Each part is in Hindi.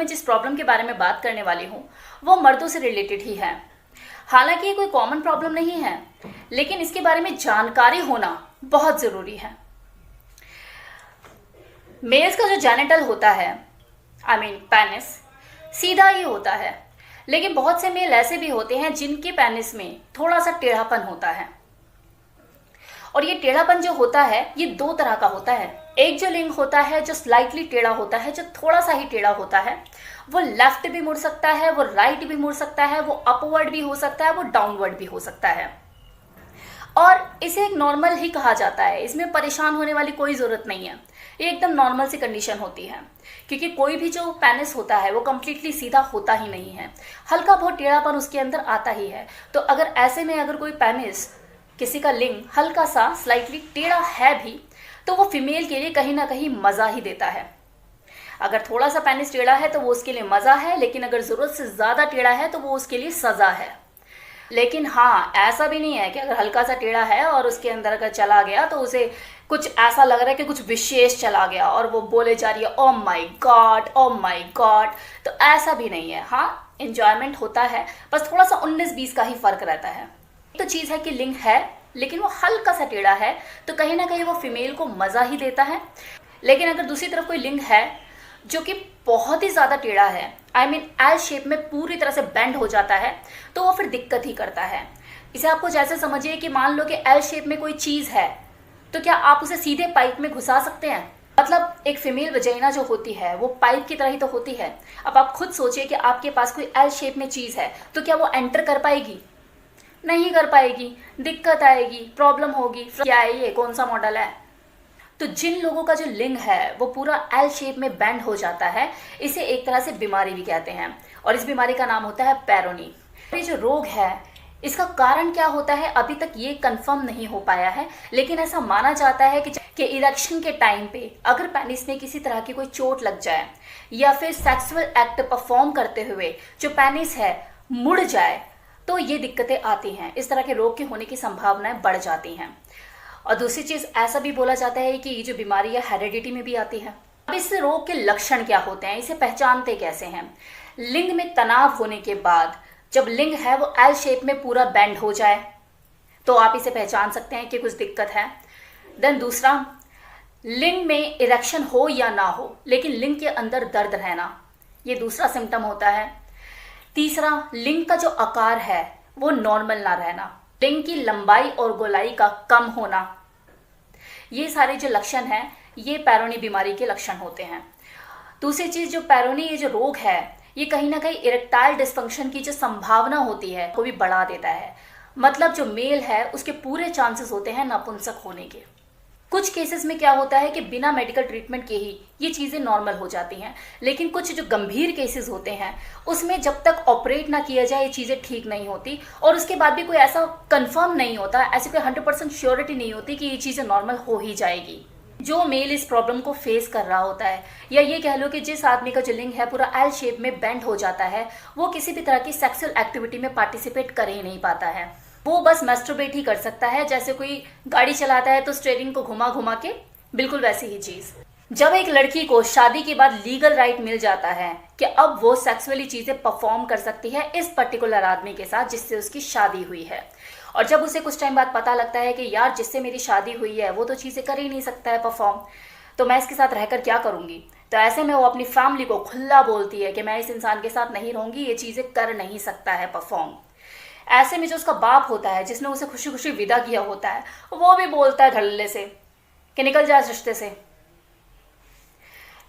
में जिस प्रॉब्लम के बारे में बात करने वाली हूँ वो मर्दों से रिलेटेड ही है। हालांकि ये कोई कॉमन प्रॉब्लम नहीं है, लेकिन इसके बारे में जानकारी होना बहुत ज़रूरी है। मेल्स का जो जेनिटल होता है, पेनिस, सीधा ही होता है, लेकिन बहुत से मेल ऐसे भी होते हैं जिनके पेनिस में थोड़ा सा टेढ़ापन होता है। और ये टेढ़ापन जो होता है ये दो तरह का होता है। एक जो लिंग होता है जो स्लाइटली टेढ़ा होता है, जो थोड़ा सा ही टेढ़ा होता है, वो लेफ्ट भी मुड़ सकता है, वो राइट भी मुड़ सकता है, वो अपवर्ड भी हो सकता है, वो डाउनवर्ड भी हो सकता है। और इसे एक नॉर्मल ही कहा जाता है। इसमें परेशान होने वाली कोई ज़रूरत नहीं है। ये एकदम नॉर्मल सी कंडीशन होती है, क्योंकि कोई भी जो पेनिस होता है वो कम्प्लीटली सीधा होता ही नहीं है, हल्का बहुत टेढ़ापन उसके अंदर आता ही है। तो अगर ऐसे में अगर कोई पेनिस, किसी का लिंग हल्का सा स्लाइटली टेढ़ा है भी, तो वो फीमेल के लिए कहीं ना कहीं मज़ा ही देता है। अगर थोड़ा सा पेनिस टेढ़ा है तो वो उसके लिए मज़ा है, लेकिन अगर ज़रूरत से ज़्यादा टेढ़ा है तो वो उसके लिए सज़ा है। लेकिन हाँ, ऐसा भी नहीं है कि अगर हल्का सा टेढ़ा है और उसके अंदर अगर चला गया तो उसे कुछ ऐसा लग रहा है कि कुछ विशेष चला गया और वो बोले जा रही है ओ माई गॉड, ओ माई गॉड। तो ऐसा भी नहीं है। हाँ, एंजॉयमेंट होता है, बस थोड़ा सा 19-20 का ही फ़र्क रहता है। तो चीज़ है कि लिंग है लेकिन वो हल्का सा टेढ़ा है, तो कहीं ना कहीं वो फीमेल को मज़ा ही देता है। लेकिन अगर दूसरी तरफ कोई लिंग है जो कि बहुत ही ज़्यादा टेढ़ा है, एल शेप में पूरी तरह से बेंड हो जाता है, तो वो फिर दिक्कत ही करता है। इसे आपको जैसे समझिए कि मान लो कि एल शेप में कोई चीज़ है, तो क्या आप उसे सीधे पाइप में घुसा सकते हैं? मतलब एक फीमेल वजाइना जो होती है वो पाइप की तरह ही तो होती है। अब आप खुद सोचिए कि आपके पास कोई एल शेप में चीज़ है, तो क्या वो एंटर कर पाएगी? नहीं कर पाएगी, दिक्कत आएगी, प्रॉब्लम होगी। क्या है ये, कौन सा मॉडल है? तो जिन लोगों का जो लिंग है वो पूरा एल शेप में बेंड हो जाता है, इसे एक तरह से बीमारी भी कहते हैं, और इस बीमारी का नाम होता है पैरोनी। ये जो रोग है इसका कारण क्या होता है अभी तक ये कंफर्म नहीं हो पाया है, लेकिन ऐसा माना जाता है कि इरेक्शन के टाइम पे अगर पेनिस में किसी तरह की कोई चोट लग जाए या फिर सेक्सुअल एक्ट परफॉर्म करते हुए जो पेनिस है मुड़ जाए, तो ये दिक्कतें आती हैं। इस तरह के रोग के होने की संभावनाएं बढ़ जाती हैं। और दूसरी चीज़, ऐसा भी बोला जाता है कि ये जो बीमारी है हेरिडिटी में भी आती है। अब इस रोग के लक्षण क्या होते हैं, इसे पहचानते कैसे हैं? लिंग में तनाव होने के बाद जब लिंग है वो एल शेप में पूरा बेंड हो जाए, तो आप इसे पहचान सकते हैं कि कुछ दिक्कत है। देन दूसरा, लिंग में इरेक्शन हो या ना हो लेकिन लिंग के अंदर दर्द रहना, ये दूसरा सिम्टम होता है। तीसरा, लिंग का जो आकार है वो नॉर्मल ना रहना, लिंग की लंबाई और गोलाई का कम होना। ये सारे जो लक्षण हैं ये पैरोनी बीमारी के लक्षण होते हैं। दूसरी चीज़, जो पैरोनी ये जो रोग है ये कहीं ना कहीं इरेक्टाइल डिस्फंक्शन की जो संभावना होती है वो भी बढ़ा देता है। मतलब जो मेल है उसके पूरे चांसेस होते हैं नपुंसक होने के। कुछ केसेस में क्या होता है कि बिना मेडिकल ट्रीटमेंट के ही ये चीज़ें नॉर्मल हो जाती हैं, लेकिन कुछ जो गंभीर केसेस होते हैं उसमें जब तक ऑपरेट ना किया जाए ये चीज़ें ठीक नहीं होती, और उसके बाद भी कोई ऐसा कंफर्म नहीं होता, ऐसी कोई 100% श्योरिटी नहीं होती कि ये चीज़ें नॉर्मल हो ही जाएगी। जो मेल इस प्रॉब्लम को फेस कर रहा होता है, या ये कह लो कि जिस आदमी का जो लिंग है पूरा एल शेप में बेंड हो जाता है, वो किसी भी तरह की सेक्सुअल एक्टिविटी में पार्टिसिपेट कर ही नहीं पाता है। वो बस मैस्टरबेट ही कर सकता है, जैसे कोई गाड़ी चलाता है तो स्टीयरिंग को घुमा घुमा के, बिल्कुल वैसी ही चीज़। जब एक लड़की को शादी के बाद लीगल राइट मिल जाता है कि अब वो सेक्सुअली चीज़ें परफॉर्म कर सकती है इस पर्टिकुलर आदमी के साथ जिससे उसकी शादी हुई है, और जब उसे कुछ टाइम बाद पता लगता है कि यार जिससे मेरी शादी हुई है वो तो चीज़ें कर ही नहीं सकता है परफॉर्म, तो मैं इसके साथ रहकर क्या करूँगी? तो ऐसे में वो अपनी फैमिली को खुला बोलती है कि मैं इस इंसान के साथ नहीं रहूँगी, ये चीज़ें कर नहीं सकता है परफॉर्म। ऐसे में जो उसका बाप होता है जिसने उसे खुशी खुशी विदा किया होता है, वो भी बोलता है धड़ल्ले से कि निकल जा इस रिश्ते से।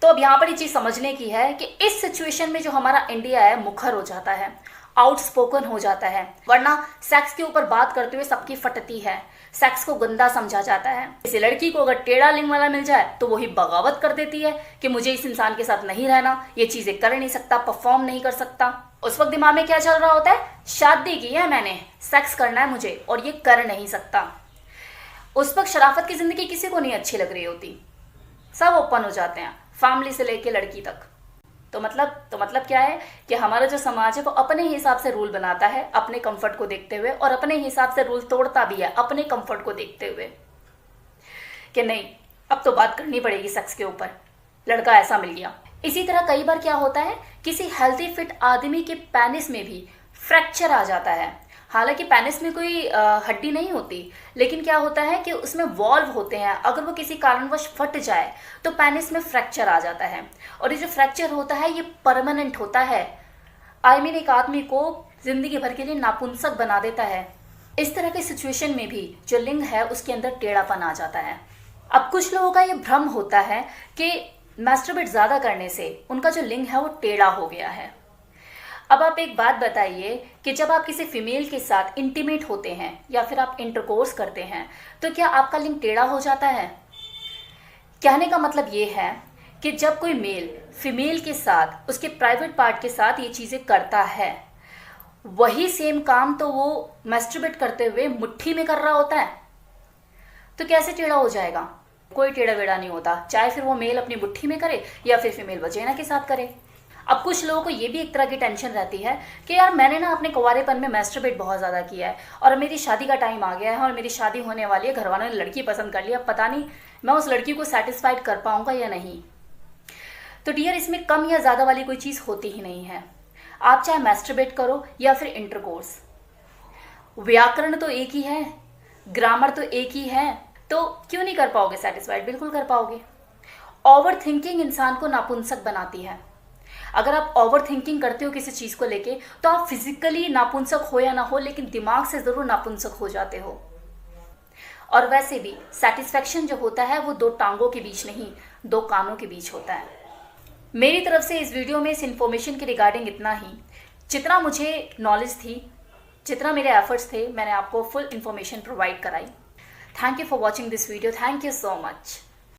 तो अब यहाँ पर ये चीज़ समझने की है कि इस सिचुएशन में जो हमारा इंडिया है मुखर हो जाता है, आउटस्पोकन हो जाता है, वरना सेक्स के ऊपर बात करते हुए सबकी फटती है, सेक्स को गंदा समझा जाता है। इसी लड़की को अगर टेढ़ा लिंग वाला मिल जाए तो वही बगावत कर देती है कि मुझे इस इंसान के साथ नहीं रहना, ये चीज़ें कर नहीं सकता, परफॉर्म नहीं कर सकता। उस वक्त दिमाग में क्या चल रहा होता है? शादी की है मैंने, सेक्स करना है मुझे, और ये कर नहीं सकता। उस वक्त शराफत की ज़िंदगी किसी को नहीं अच्छी लग रही होती, सब ओपन हो जाते हैं, फैमिली से लेके लड़की तक। तो मतलब क्या है कि हमारा जो समाज है वो अपने हिसाब से रूल बनाता है अपने कंफर्ट को देखते हुए, और अपने हिसाब से रूल तोड़ता भी है अपने कंफर्ट को देखते हुए कि नहीं अब तो बात करनी पड़ेगी सेक्स के ऊपर, लड़का ऐसा मिल गया। इसी तरह कई बार क्या होता है, किसी हेल्थी फिट आदमी के पेनिस में भी फ्रैक्चर आ जाता है। हालांकि पेनिस में कोई हड्डी नहीं होती, लेकिन क्या होता है कि उसमें वॉल्व होते हैं, अगर वो किसी कारणवश फट जाए तो पेनिस में फ्रैक्चर आ जाता है। और ये जो फ्रैक्चर होता है ये परमानेंट होता है। एक आदमी को जिंदगी भर के लिए नापुंसक बना देता है। इस तरह की सिचुएशन में भी जो लिंग है उसके अंदर टेढ़ापन आ जाता है। अब कुछ लोगों का ये भ्रम होता है कि मैस्टरबेट ज़्यादा करने से उनका जो लिंग है वो टेढ़ा हो गया है। अब आप एक बात बताइए कि जब आप किसी फीमेल के साथ इंटीमेट होते हैं या फिर आप इंटरकोर्स करते हैं तो क्या आपका लिंग टेढ़ा हो जाता है? कहने का मतलब ये है कि जब कोई मेल फीमेल के साथ उसके प्राइवेट पार्ट के साथ ये चीज़ें करता है, वही सेम काम तो वो मैस्टरबेट करते हुए मुट्ठी में कर रहा होता है, तो कैसे टेढ़ा हो जाएगा? कोई टेढ़ा वेढ़ा नहीं होता, चाहे फिर वो मेल अपनी मुट्ठी में करे या फिर फीमेल वजेना के साथ करे। अब कुछ लोगों को ये भी एक तरह की टेंशन रहती है कि यार मैंने ना अपने कुंवारेपन में मैस्टरबेट बहुत ज़्यादा किया है और मेरी शादी का टाइम आ गया है और मेरी शादी होने वाली है, घर वालों ने लड़की पसंद कर लिया, पता नहीं मैं उस लड़की को सेटिस्फाइड कर पाऊंगा या नहीं। तो डियर, इसमें कम या ज़्यादा वाली कोई चीज़ होती ही नहीं है। आप चाहे मैस्टरबेट करो या फिर इंटरकोर्स, व्याकरण तो एक ही है, ग्रामर तो एक ही है, तो क्यों नहीं कर पाओगे सेटिस्फाइड? बिल्कुल कर पाओगे। ओवर थिंकिंग इंसान को नापुंसक बनाती है। अगर आप ओवर थिंकिंग करते हो किसी चीज़ को लेके तो आप फिजिकली नापुंसक हो या ना हो, लेकिन दिमाग से ज़रूर नापुंसक हो जाते हो। और वैसे भी सेटिस्फैक्शन जो होता है वो दो टांगों के बीच नहीं, दो कानों के बीच होता है। मेरी तरफ से इस वीडियो में इस इन्फॉर्मेशन के रिगार्डिंग इतना ही। जितना मुझे नॉलेज थी, जितना मेरे एफर्ट्स थे, मैंने आपको फुल इन्फॉर्मेशन प्रोवाइड कराई। Thank you for watching this video. Thank you so much.